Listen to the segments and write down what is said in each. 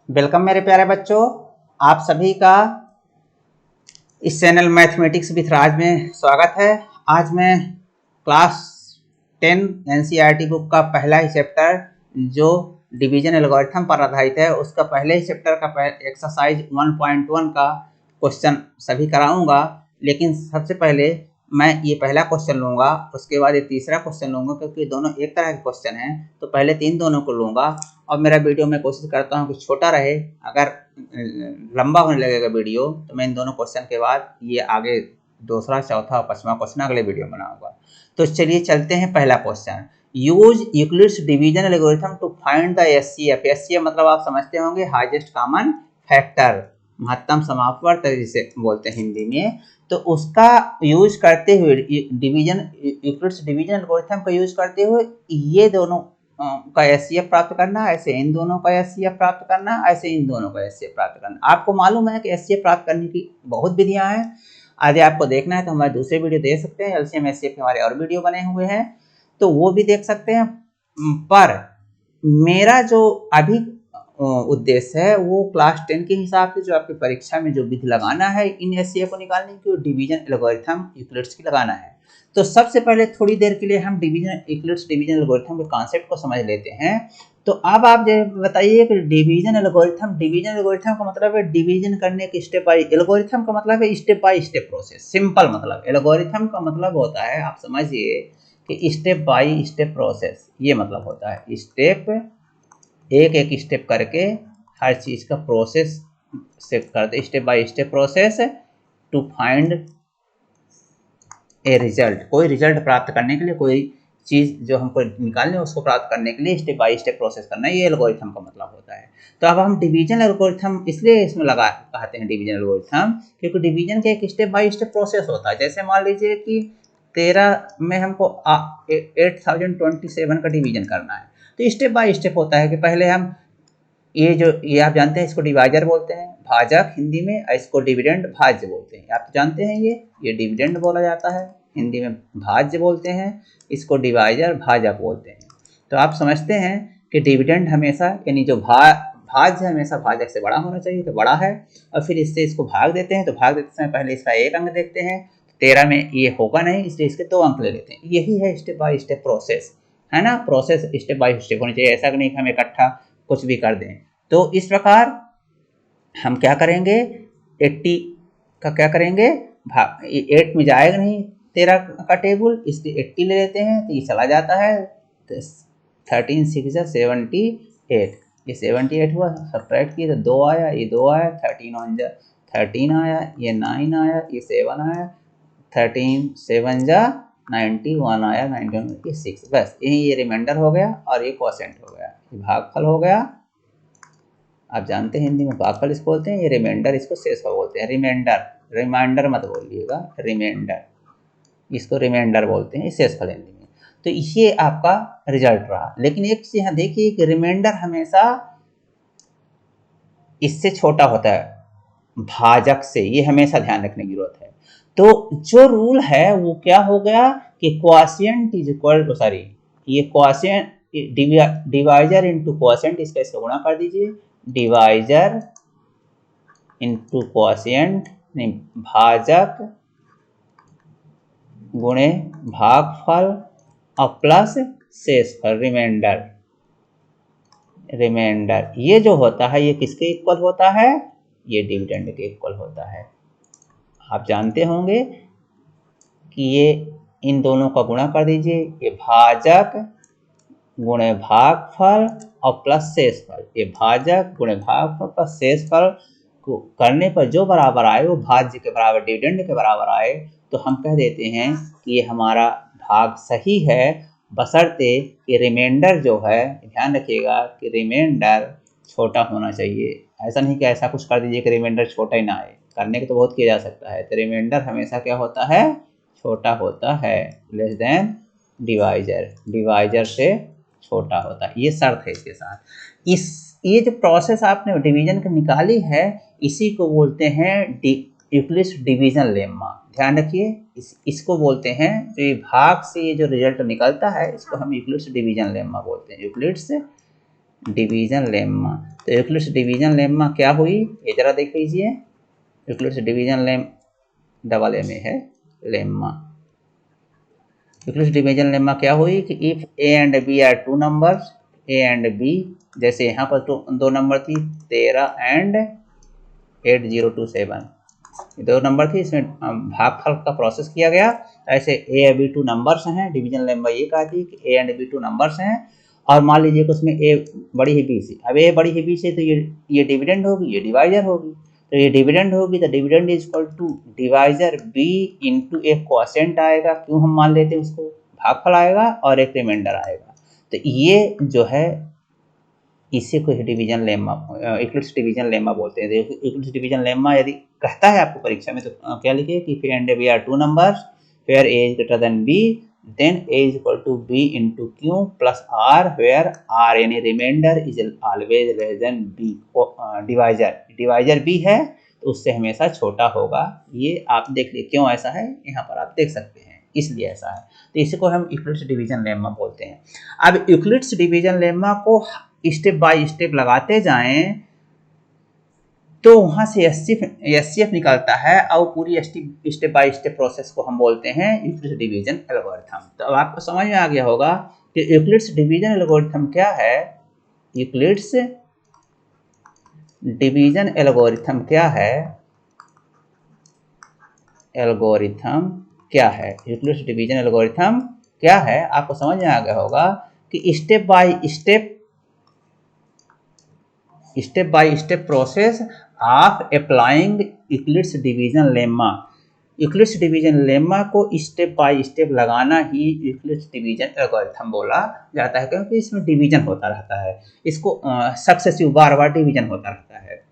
Welcome मेरे प्यारे बच्चों, आप सभी का इस चैनल मैथमेटिक्स विथ राज में स्वागत है। आज मैं क्लास 10 एनसीईआरटी बुक का पहला ही चैप्टर जो डिवीजन एल्गोरिथम पर आधारित है उसका पहले ही चैप्टर का एक्सरसाइज 1.1 का क्वेश्चन सभी कराऊंगा। लेकिन सबसे पहले मैं ये पहला क्वेश्चन लूँगा, उसके बाद ये तीसरा क्वेश्चन लूँगा, क्योंकि दोनों एक तरह के क्वेश्चन हैं तो पहले दोनों को लूँगा। और मेरा वीडियो मैं कोशिश करता हूँ कि छोटा रहे, अगर लंबा होने लगेगा वीडियो तो मैं इन दोनों क्वेश्चन के बाद ये आगे दूसरा, चौथा और पांचवा क्वेश्चन अगले वीडियो में बनाऊंगा। तो चलिए चलते हैं पहला question. Use Euclid's division algorithm to find the HCF. HCF मतलब आप समझते होंगे हाईएस्ट कॉमन फैक्टर, महत्तम समापवर्त जिसे बोलते हैं हिंदी में। तो उसका यूज करते हुए डिवीजन यूक्लिड्स डिवीजन एल्गोरिथम का यूज करते हुए ये दोनों का एचसीएफ प्राप्त करना, ऐसे इन दोनों का एचसीएफ प्राप्त करना, ऐसे इन दोनों का एचसीएफ प्राप्त करना। आपको मालूम है कि एचसीएफ प्राप्त करने की बहुत विधियां हैं। यदि आपको देखना है तो हमारे दूसरे वीडियो देख सकते हैं, एलसीएम एचसीएफ के हमारे और वीडियो बने हुए हैं तो वो भी देख सकते हैं। पर मेरा जो अभी उद्देश्य है वो क्लास 10 के हिसाब से जो आपकी परीक्षा में जो विधि लगाना है इन एचसीएफ को निकालने की, डिवीजन एल्गोरिथम यूक्लिड्स की लगाना है। तो सबसे पहले थोड़ी देर के लिए हम यूक्लिड्स डिवीजन एल्गोरिथम के कॉन्सेप्ट को समझ लेते हैं। तो अब आप बताइए कि डिवीजन एल्गोरिथम का मतलब है डिवीजन करने की स्टेप बाय, एल्गोरिथम का मतलब है step by step process. Simple मतलब एल्गोरिथम का मतलब होता है, आप समझिए कि स्टेप बाय स्टेप प्रोसेस, ये मतलब होता है स्टेप एक एक स्टेप करके हर चीज का प्रोसेस से करते, step by step process to find a result. कोई रिजल्ट प्राप्त करने के लिए, कोई चीज जो हमको निकालनी है उसको प्राप्त करना के लिए स्टेप बाय स्टेप प्रोसेस करना, ये एल्गोरिथम का मतलब होता है। तो अब हम डिवीजन एल्गोरिथम इसलिए इसमें लगा कहते हैं डिवीजन एल्गोरिथम, क्योंकि डिवीजन का एक स्टेप बाय स्टेप प्रोसेस होता है। जैसे मान लीजिए कि 13 में हमको 8027 का डिवीजन करना है, तो स्टेप बाय स्टेप होता है कि पहले हम ये आप जानते हैं, इसको डिवाइजर बोलते हैं, भाजक हिंदी में, इसको डिविडेंड भाज्य बोलते हैं। आप जानते हैं ये डिविडेंड बोला जाता है, हिंदी में भाज्य बोलते हैं, इसको डिवाइजर भाजक बोलते हैं। तो आप समझते हैं कि डिविडेंड हमेशा, यानी जो भाज्य हमेशा भाजक से बड़ा होना चाहिए, तो बड़ा है। और फिर इससे इसको भाग देते हैं, तो भाग देते समय पहले इसका एक अंक देखते हैं, 13 में ये होगा नहीं इसलिए इसके 2 अंक ले लेते हैं। यही है स्टेप बाय स्टेप प्रोसेस, है ना। प्रोसेस स्टेप बाय स्टेप होनी चाहिए, ऐसा नहीं कि हम इकट्ठा कुछ भी कर दें। तो इस प्रकार हम क्या करेंगे, 80 का क्या करेंगे, 8 में जाएगा नहीं 13 का टेबल, इसलिए 80 ले लेते हैं तो ये चला जाता है। 13 6 78, ये 78 हुआ, सब्ट्रैक्ट किए तो 2 आया, ये 2 आया, 13 आया, ये 9 आया, ये 7 आया, 13 7 91 आया, 91 ये 6, बस यही ये रिमाइंडर हो गया और ये क्वोशिएंट हो गया, ये भागफल हो गया। आप जानते हैं हिंदी में भागफल इसको बोलते हैं, ये रिमाइंडर इसको शेषफल बोलते हैं। रिमाइंडर मत बोलिएगा, रिमाइंडर, इसको रिमाइंडर बोलते हैं, शेषफल हिंदी में। तो ये आपका रिजल्ट रहा। लेकिन एक चीज यहाँ देखिए कि रिमाइंडर हमेशा इससे छोटा होता है भाजक से, ये हमेशा ध्यान रखने की जरूरत है। तो जो रूल है वो क्या हो गया कि quotient is equal to, sorry ये क्वोशिएंट डिवाइजर इनटू क्वोशिएंट, इसका गुणा कर दीजिए, डिवाइजर इनटू क्वोशिएंट, नहीं भाजक गुणे भागफल और प्लस शेषफल, रिमाइंडर ये जो होता है ये किसके इक्वल होता है, ये डिविडेंड के इक्वल होता है। आप जानते होंगे कि ये इन दोनों का गुणा कर दीजिए, ये भाजक गुणे भागफल और प्लस शेषफल, ये भाजक गुणे भागफल प्लस शेषफल को करने पर जो बराबर आए वो भाज्य के बराबर, डिविडेंड के बराबर आए, तो हम कह देते हैं कि ये हमारा भाग सही है, बशर्ते कि रिमाइंडर जो है, ध्यान रखिएगा कि रिमाइंडर छोटा होना चाहिए। ऐसा नहीं कि ऐसा कुछ कर दीजिए कि रिमाइंडर छोटा ही ना आए, करने के तो बहुत किया जा सकता है। तो रिमाइंडर हमेशा क्या होता है, छोटा होता है, लेस देन डिवाइजर से छोटा होता है, ये शर्त है इसके साथ। ये जो प्रोसेस आपने डिवीजन की निकाली है इसी को बोलते हैं यूक्लिड्स डिवीजन लेम्मा। ध्यान रखिए, इसको बोलते हैं, जो ये भाग से ये जो रिजल्ट निकलता है इसको हम यूक्लिड्स डिवीजन लेम्मा बोलते हैं। Euclid's division lemma. तो यूक्लिड्स डिवीजन लेम्मा क्या हुई, ये जरा देख लीजिए। Euclid's division double M A है लेम्मा। यूक्लिड्स डिवीजन लेम्मा क्या हुई कि if A and B are two numbers, A and B, जैसे यहाँ पर तो दो नंबर थी 13 एंड 8027, दो नंबर थी, इसमें भागफल का प्रोसेस किया गया। ऐसे ए बी टू नंबर्स हैं, डिवीजन लेम्मा ये कहती है कि A and B two numbers हैं, और मान लीजिए कि उसमें ए बड़ी है बी से। अब ए बड़ी है बी से तो ये डिविडेंड होगी, ये डिवाइजर होगी। तो ये डिविडेंड होगी तो dividend is equal to divisor B into एक क्वोशिएंट आएगा, क्यों हम मान लेते हैं उसको, भागफल आएगा, और एक रिमाइंडर आएगा। तो ये जो है इसे कोई division lemma, Euclid's division lemma बोलते हैं। यूक्लिड्स डिवीजन लेम्मा यदि कहता है आपको परीक्षा में तो क्या लिखिए कि A and B are two numbers where A is greater than B, then a is equal to b into q plus r where r any remainder is always less than b। Divisor b है तो उससे हमेशा छोटा होगा। ये आप देख लीजिए क्यों ऐसा है, यहाँ पर आप देख सकते हैं, इसलिए ऐसा है। तो इसी को हम यूक्लिड्स डिवीजन लेम्मा बोलते हैं। अब यूक्लिड्स डिवीजन लेम्मा को स्टेप बाय स्टेप लगाते जाएं तो वहां से एचसीएफ निकलता है, और पूरी स्टेप बाय स्टेप प्रोसेस को हम बोलते हैं यूक्लिड्स डिवीजन एल्गोरिथम। तो अब आपको समझ में आ गया होगा कि यूक्लिड्स डिवीजन एल्गोरिथम क्या है। यूक्लिड्स डिवीजन एल्गोरिथम क्या है, एल्गोरिथम क्या है, यूक्लिड्स डिवीजन एल्गोरिथम क्या है, आपको समझ में आ गया होगा कि step by step process of applying Euclid's division lemma. Euclid's division lemma को स्टेप बाय स्टेप लगाना ही यूक्लिड्स डिवीजन एल्गोरिथम बोला जाता है, क्योंकि इसमें डिवीजन होता रहता है, इसको सक्सेसिव बार बार डिवीजन होता रहता है।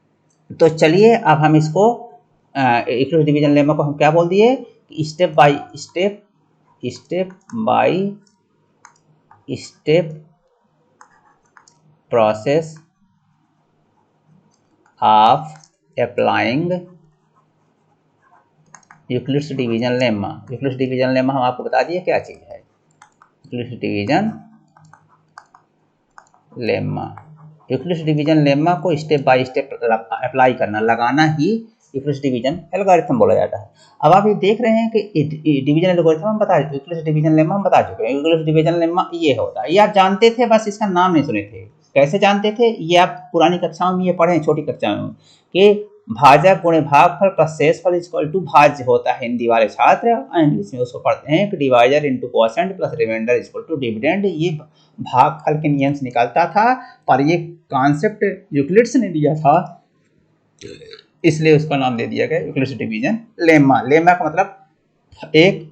तो चलिए अब हम इसको यूक्लिड्स डिवीजन लेम्मा को हम क्या बोल दिए, step by step process of applying Euclid's division lemma. Euclid's division lemma हम आपको बता दिए क्या चीज़ है। Euclid's division lemma, Euclid's division lemma को स्टेप बाय स्टेप अप्लाई करना, लगाना ही यूक्लिड्स डिवीजन एल्गोरिथम बोला जाता है। अब आप ये देख रहे हैं कि डिवीजन एल्गोरिथम हम बता, यूक्लिड्स डिवीजन लेम्मा हम बता चुके हैं। यूक्लिड्स डिवीजन लेम्मा ये होता है, ये आप जानते थे, बस इसका नाम नहीं सुने थे। कैसे जानते थे, ये आप पुरानी कक्षाओं में ये पढ़े, छोटी कक्षाओं में, कि भाजक गुणे भागफल प्लस शेषफल इक्वल टू भाज्य होता है हिंदी वाले छात्र, इंग्लिश में उसको पढ़ते हैं कि divisor into quotient plus remainder equal to dividend. ये भागफल के नियम से निकलता था, पर ये कॉन्सेप्ट यूक्लिड्स ने दिया था, इसलिए उसका नाम दे दिया गया यूक्लिड्स डिवीजन लेम्मा। लेम्मा का मतलब एक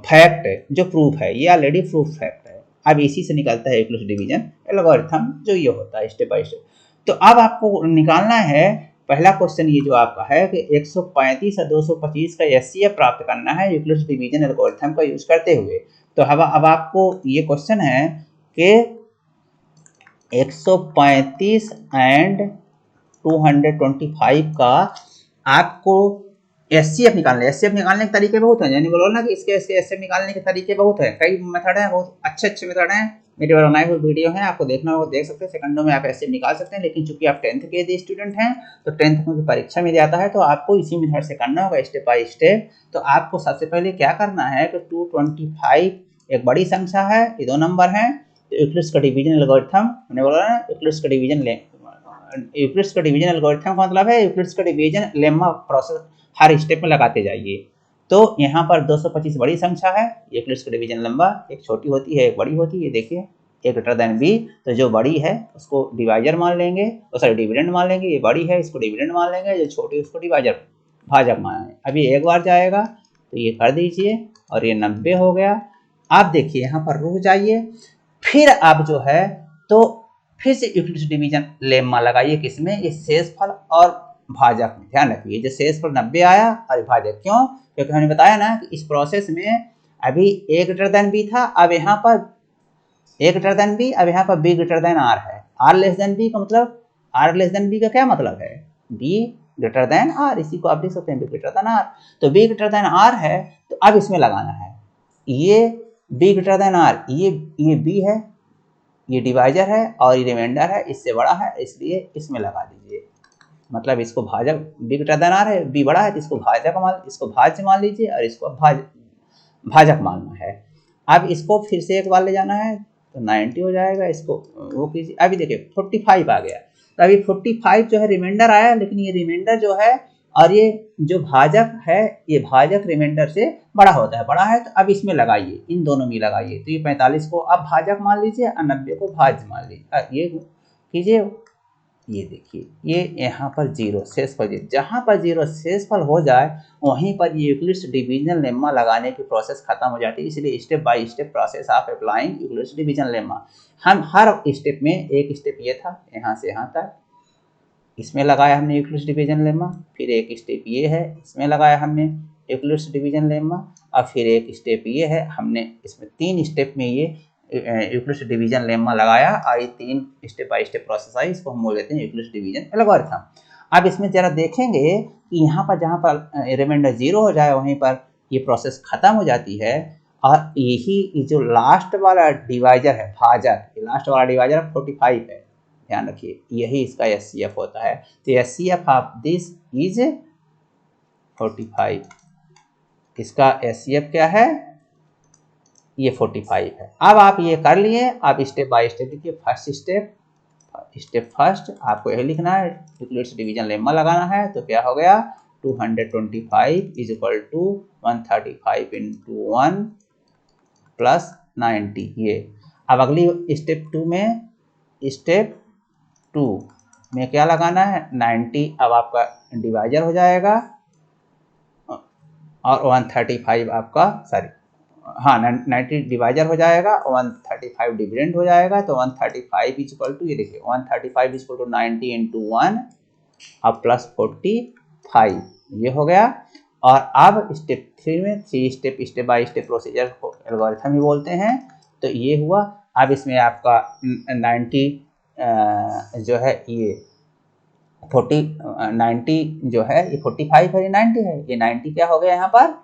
फैक्ट जो प्रूफ है, ये ऑलरेडी प्रूफ फैक्ट है। अब इसी से निकलता है यूक्लिड्स डिवीजन एल्गोरिथम, जो ये होता है स्टेप बाय स्टेप। तो अब आपको निकालना है पहला क्वेश्चन, ये जो आपका है कि 135 और 225 का एचसीएफ प्राप्त करना है यूक्लिड्स डिवीजन एल्गोरिथम का यूज करते हुए। तो अब आपको ये क्वेश्चन है कि 135 एंड 225 का आपको एचसीएफ निकालना है। एचसीएफ निकालने के तरीके बहुत हैं, यानी बोलो ना कि इसके एचसीएफ निकालने के तरीके बहुत हैं, कई मेथड हैं, बहुत अच्छे मेथड हैं, मेरे बनाए हुए वीडियो हैं, आपको देखना होगा देख सकते हैं, सेकंडों में आप एचसीएफ निकाल सकते हैं। लेकिन चूंकि आप 10th के स्टूडेंट हैं तो 10th में परीक्षा में जाता है, तो आपको इसी मेथड से करना होगा स्टेप बाय स्टेप। तो आपको सबसे पहले क्या करना है कि 225 एक बड़ी संख्या है, ये दो नंबर हैं, तो यूक्लिड्स का डिवीजन एल्गोरिथम मैंने बोला ना, यूक्लिड्स का डिवीजन एल्गोरिथम का मतलब है यूक्लिड्स का डिवीजन लेम्मा प्रोसेस हर स्टेप में लगाते जाइए। तो यहाँ पर 225 बड़ी संख्या है, यूक्लिड्स का डिवीजन लेम्मा एक छोटी होती है एक बड़ी होती है। देखिए ए ग्रेटर देन बी, तो जो बड़ी है उसको डिवाइजर मान लेंगे, सॉरी डिविडेंड मान लेंगे, ये बड़ी है इसको डिविडेंड मान लेंगे, जो छोटी उसको भाजक मान लेंगे। अभी एक बार जाएगा तो ये कर दीजिए और ये 90 हो गया। आप देखिए यहाँ पर रुक जाइए, फिर आप जो है तो फिर से यूक्लिड्स डिवीजन लेम्मा लगाइए, किसमें, ये शेषफल और भाजक में। ध्यान रखिए जो शेषफल 90 आया और भाजक, क्यों, क्योंकि हमने बताया ना कि इस प्रोसेस में अभी ए ग्रेटर देन बी था, अब यहाँ पर ए ग्रेटर देन बी, अब यहाँ पर बी ग्रेटर देन आर है। आर लेस देन बी का मतलब, आर लेस देन बी का क्या मतलब है, बी ग्रेटर देन आर, इसी को आप देख सकते हैं बी ग्रेटर देन आर। तो बी ग्रेटर देन आर है, तो अब इसमें लगाना है, ये बी ग्रेटर देन आर, ये बी है, ये डिवाइजर है और ये रिमाइंडर है, इससे बड़ा है इसलिए इसमें लगा दीजिए। मतलब इसको भाजक बी ग्रेटर देन आर है, बी बड़ा है तो इसको भाज्य मान लीजिए और इसको भाजक मानना है। अब इसको फिर से एक बार ले जाना है तो 90 हो जाएगा, इसको वो कीजिए। अभी देखिए 45 आ गया, तो अभी 45 जो है रिमाइंडर आया, लेकिन ये रिमाइंडर जो है और ये जो भाजक है, ये भाजक रिमाइंडर से बड़ा होता है, बड़ा है तो अब इसमें लगाइए, इन दोनों में लगाइए। तो ये 45 को अब भाजक मान लीजिए और 90 को भाज्य मान लीजिए। ये कीजिए, ये देखिए ये यहाँ पर जीरो शेषफल, जहाँ पर जीरो शेषफल हो जाए वहीं पर ये यूक्लिड्स डिवीजन लेम्मा लगाने की प्रोसेस खत्म हो जाती है। इसलिए step by step process of applying Euclid's division lemma, हम हर स्टेप में, एक स्टेप ये था यहाँ से यहाँ तक, इसमें लगाया हमने यूक्लिड्स डिवीजन लेम्मा, फिर एक स्टेप ये है इसमें लगाया हमने यूक्लिड्स डिवीजन लेम्मा, और फिर एक स्टेप ये है, हमने इसमें 3 स्टेप में ये यूक्लिड्स डिवीजन लेम्मा लगाया और ये 3 step by step process I, इसको हम बोल देते हैं यूक्लिड्स डिवीजन एल्गोरिथम। अब इसमें जरा देखेंगे कि यहाँ पर जहाँ पर रिमाइंडर 0 हो जाए वहीं पर ये प्रोसेस खत्म हो जाती है, और यही जो लास्ट वाला डिवाइजर है भाजक, लास्ट वाला डिवाइजर 45 है, ध्यान रखिए यही इसका एचसीएफ होता है। तो एचसीएफ ऑफ दिस इज 45, इसका एचसीएफ क्या है, ये 45 है। अब आप ये कर लिए, आप स्टेप बाय स्टेप देखिए। फर्स्ट स्टेप फर्स्ट आपको यही लिखना है, यूक्लिड्स डिवीजन लेम्मा लगाना है, तो क्या हो गया 225 is equal to 135 into 1 plus 90 ये। अब अगली स्टेप 2 में, स्टेप 2 में क्या लगाना है 90, अब आपका डिवाइजर हो जाएगा और 135 आपका, सॉरी हाँ 90 डिवाइजर हो जाएगा, 135 डिविडेंड हो जाएगा। तो 135 इज इक्वल टू, ये देखिए 135 इज इक्वल टू 90 इंटू 1 अब प्लस 45 ये हो गया। और अब स्टेप 3 में, 3 स्टेप बाय स्टेप प्रोसीजर को एल्गोरिथम ही बोलते हैं। तो ये हुआ। अब इसमें आपका 90 जो है ये 90 जो है ये 45 है, ये 90 है, ये 90 क्या हो गया यहाँ पर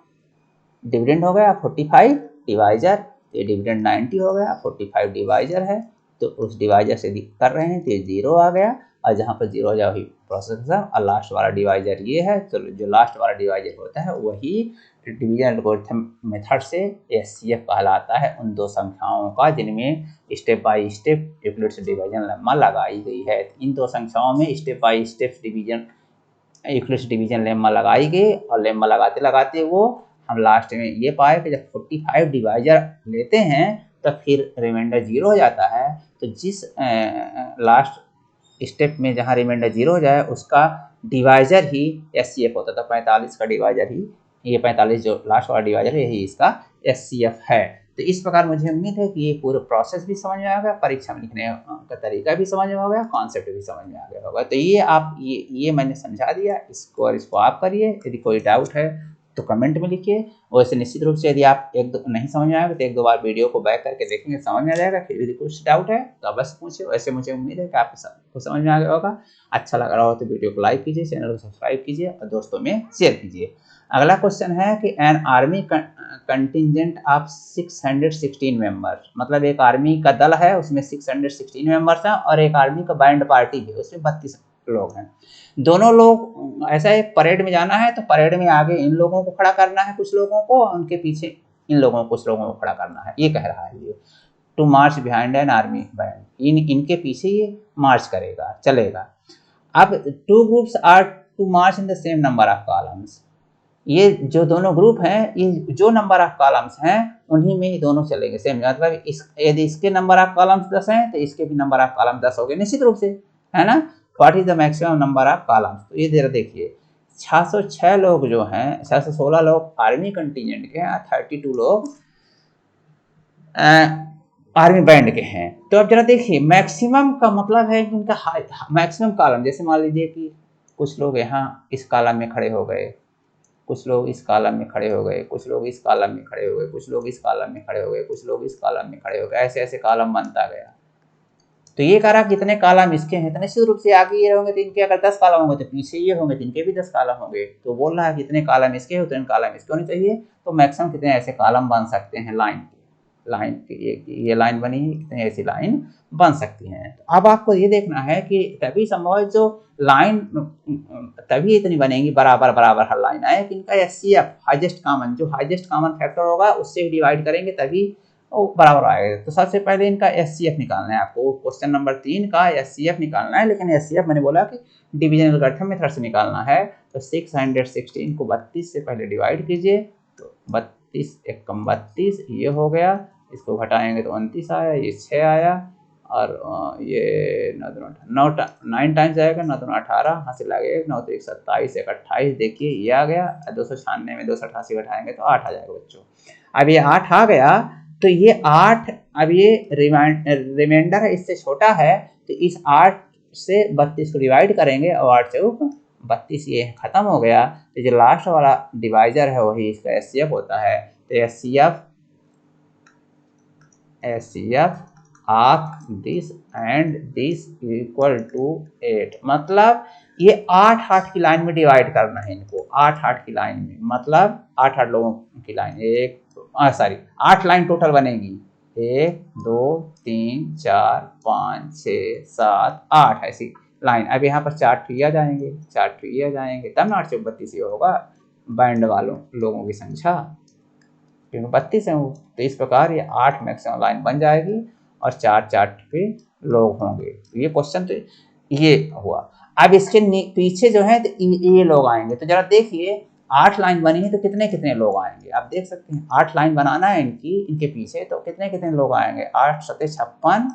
डिविडेंड हो गया 45 डिवाइजर, ये डिविडेंड 90 हो गया, 45 डिवाइजर है तो उस डिवाइजर से कर रहे हैं तो ये 0 आ गया, और जहाँ पर 0 हो जाए वही प्रोसेस खत्म। और लास्ट वाला डिवाइजर ये है, तो जो लास्ट वाला डिवाइजर होता है वही डिवीजन एल्गोरिथम मेथड से एचसीएफ कहलाता है उन दो संख्याओं का जिनमें step by step Euclid's division lemma लगाई गई है। इन दो संख्याओं में step by step division Euclid's division lemma लगाई गई, और लेम्मा लगाते लगाते वो हम लास्ट में ये पाए कि जब 45 डिवाइजर लेते हैं तो फिर रिमाइंडर 0 हो जाता है। तो जिस लास्ट स्टेप में जहाँ रिमाइंडर 0 हो जाए उसका डिवाइजर ही एचसीएफ होता था, 45 का डिवाइजर ही, ये 45 जो लास्ट वाला डिवाइजर है यही इसका एचसीएफ है। तो इस प्रकार मुझे उम्मीद है कि ये पूरा प्रोसेस भी समझ में आ गया, परीक्षा में लिखने का तरीका भी समझ में आ गया, कॉन्सेप्ट भी समझ में आ गया होगा। तो ये आप ये मैंने समझा दिया इसको, और इसको आप करिए। यदि कोई डाउट है तो कमेंट में लिखिए। वैसे निश्चित रूप से यदि आप एक दो नहीं समझ में आएगा तो एक दो बार वीडियो को बैक करके देखेंगे, समझ में आ जाएगा। फिर यदि कुछ डाउट है तो अवश्य पूछिए। वैसे मुझे उम्मीद है कि आपको सबको समझ में आ गया होगा। अच्छा लग रहा हो तो वीडियो को लाइक कीजिए, चैनल को सब्सक्राइब कीजिए और दोस्तों में शेयर कीजिए। अगला क्वेश्चन है कि an army contingent of 616 members, मतलब एक आर्मी का दल है उसमें 616 मेंबर्स हैं, और एक आर्मी का बैंड पार्टी भी उसमें 32 लोग हैं। दोनों लोग ऐसा एक परेड में जाना है, तो परेड में आगे इन लोगों को खड़ा करना है कुछ लोगों को, उनके पीछे इन लोगों को कुछ लोगों को खड़ा करना है। ये कह रहा है ये to march behind an army band, इनके पीछे ये मार्च करेगा, चलेगा। अब 2 groups are to march in the same number of columns, ये जो दोनों ग्रुप हैं, ये जो नंबर ऑफ कॉलम्स हैं उन्हीं में ही दोनों चलेंगे सेम। मतलब यदि इसके नंबर ऑफ कॉलम्स 10 हैं तो इसके भी नंबर ऑफ कॉलम 10 हो गए निश्चित रूप से, है ना। What is the maximum number of columns, तो ये जरा देखिए 606 लोग जो हैं, 616 लोग आर्मी कंटिजेंट के हैं, 32 लोग आर्मी बैंड के हैं। तो अब जरा देखिए मैक्सिमम का मतलब है कि इनका मैक्सिमम कॉलम, जैसे मान लीजिए कि कुछ लोग यहाँ इस कॉलम में खड़े हो गए, कुछ लोग इस कॉलम में खड़े हो गए, कुछ लोग इस कॉलम में खड़े हो गए, कुछ लोग इस कॉलम में खड़े हो गए, कुछ लोग इस कॉलम में खड़े हो गए, ऐसे ऐसे कॉलम बनता गया। तो ये कह रहा कितने कॉलम इसके हैं, तो निश्चित रूप से आगे ये होंगे तो इनके अगर 10 कॉलम होंगे तो पीछे ये होंगे तो इनके भी 10 कॉलम होंगे। तो बोल रहा है कितने कॉलम इसके हो तो इन कॉलम इसके होने चाहिए। तो मैक्सिमम कितने ऐसे कॉलम बन सकते हैं लाइन के, लाइन ये लाइन बनी है, कितनी ऐसी लाइन बन सकती हैं। तो अब आपको ये देखना है कि तभी संभव है जो लाइन तभी इतनी बनेगी बराबर बराबर हर लाइन आए कि इनका एचसीएफ हाईएस्ट कॉमन, जो हाईएस्ट कॉमन फैक्टर होगा उससे डिवाइड करेंगे तभी वो बराबर आएगा। तो सबसे पहले इनका एचसीएफ निकालना है आपको, क्वेश्चन नंबर 3 का एचसीएफ निकालना है। लेकिन एचसीएफ मैंने बोला कि डिवीजन एल्गोरिथम मेथड से निकालना है। तो 616 को 32 से पहले डिवाइड कीजिए, तो 32 एकम 32 ये हो गया, इसको घटाएंगे तो 29 आया, ये 6 आया, और ये 9 टाइम्स आएगा, 9 दूना 18, हाँ से लगेगा, 9 तो 1 27, 1 28, देखिए ये आ गया। 296 में 288 घटाएंगे तो 8 आ जाएगा बच्चों। अब ये 8 आ गया, तो ये 8 अब ये रिमाइंडर है, इससे छोटा है, तो इस 8 से 32 को डिवाइड करेंगे और 8 से 32 ये खत्म हो गया। तो जो लास्ट वाला डिवाइजर है वही इसका एचसीएफ होता है। तो HCF of this and this equal to 8, मतलब ये 8 की लाइन में डिवाइड करना है इनको, 8 की लाइन में, मतलब 8 लोगों की लाइन, 8 लाइन टोटल बनेगी, 1 2 3 4 5 6 7 8 ऐसी लाइन। अब यहाँ पर 4 ट्री आ जाएंगे, 4 ट्री आ जाएंगे, तब ना 8 से 32 ये होगा बैंड वालों लोगों की संख्या, क्योंकि 32 है वो। तो इस प्रकार ये 8 मैक्सिमम लाइन बन जाएगी और 4 पे लोग होंगे। तो ये क्वेश्चन तो ये हुआ। अब इसके पीछे जो है तो ये लोग आएंगे, तो जरा देखिए 8 लाइन बनी है तो कितने कितने लोग आएंगे, आप देख सकते हैं 8 लाइन बनाना है इनके पीछे, तो कितने कितने लोग आएंगे, 8 7 56,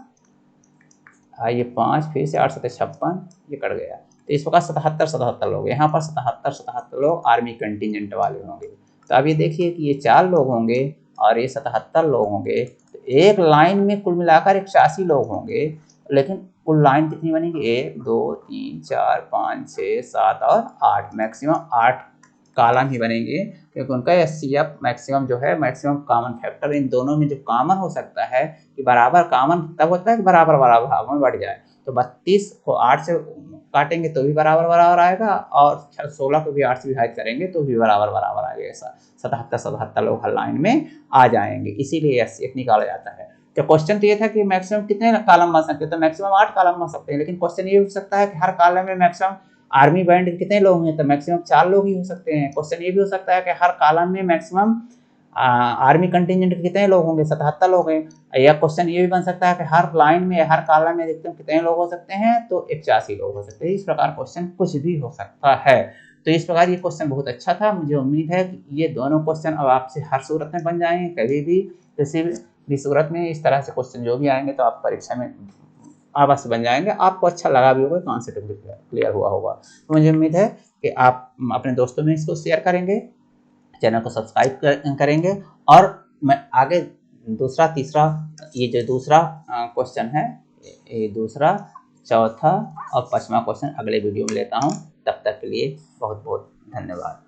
ये 5 फिर से 8 7 56, ये कट गया। तो इस प्रकार 77 लोग, यहाँ पर 77 लोग आर्मी कंटिजेंट वाले होंगे। तो अब ये देखिए कि ये 4 लोग होंगे और ये 77 लोग होंगे, तो एक लाइन में कुल मिलाकर 81 लोग होंगे। लेकिन कुल लाइन कितनी बनेगी, 1 2 3 4 5 6 7 और 8, मैक्सिमम 8 कॉलम ही बनेंगे, क्योंकि उनका एचसीएफ मैक्सिमम जो है, मैक्सिमम कॉमन फैक्टर इन दोनों में जो कॉमन हो सकता है कि बराबर कॉमन तब होता है कि बराबर बराबर भाग में बढ़ जाए। तो 32 को 8 से काटेंगे तो भी बराबर बराबर आएगा, और 16 को भी 8 से विभाजित करेंगे तो भी बराबर बराबर आएगा। ऐसा 77 लोग हर लाइन में आ जाएंगे, इसीलिए एचसीएफ निकाला जाता है। तो क्वेश्चन तो ये था कि मैक्सिमम कितने कॉलम बन सकते हैं, तो मैक्सिमम 8 कॉलम बन सकते हैं। लेकिन क्वेश्चन ये हो सकता है कि हर कॉलम में मैक्सिमम आर्मी बैंड कितने लोग हैं, तो मैक्सिमम 4 लोग ही हो सकते हैं। क्वेश्चन ये भी हो सकता है कि हर कॉलम में मैक्सिमम आर्मी कंटिजेंट कितने लोग होंगे, 77 लोग हैं। या क्वेश्चन ये भी बन सकता है कि हर लाइन में हर कॉलम में देखते हैं कितने लोग हो सकते हैं, तो 81 लोग हो सकते हैं। इस प्रकार क्वेश्चन कुछ भी हो सकता है। तो इस प्रकार ये क्वेश्चन बहुत अच्छा था। मुझे उम्मीद है कि ये दोनों क्वेश्चन अब आपसे हर सूरत में बन जाएंगे, कभी भी किसी भी सूरत में इस तरह से क्वेश्चन जो भी आएंगे तो आप परीक्षा में अवश्य बन जाएंगे। आपको अच्छा लगा भी होगा, कॉन्सेप्ट भी क्लियर हुआ होगा। तो मुझे उम्मीद है कि आप अपने दोस्तों में इसको शेयर करेंगे, चैनल को सब्सक्राइब करेंगे, और मैं आगे दूसरा तीसरा ये जो दूसरा क्वेश्चन है, ये दूसरा चौथा और 5वां क्वेश्चन अगले वीडियो में लेता हूँ। तब तक के लिए बहुत बहुत धन्यवाद।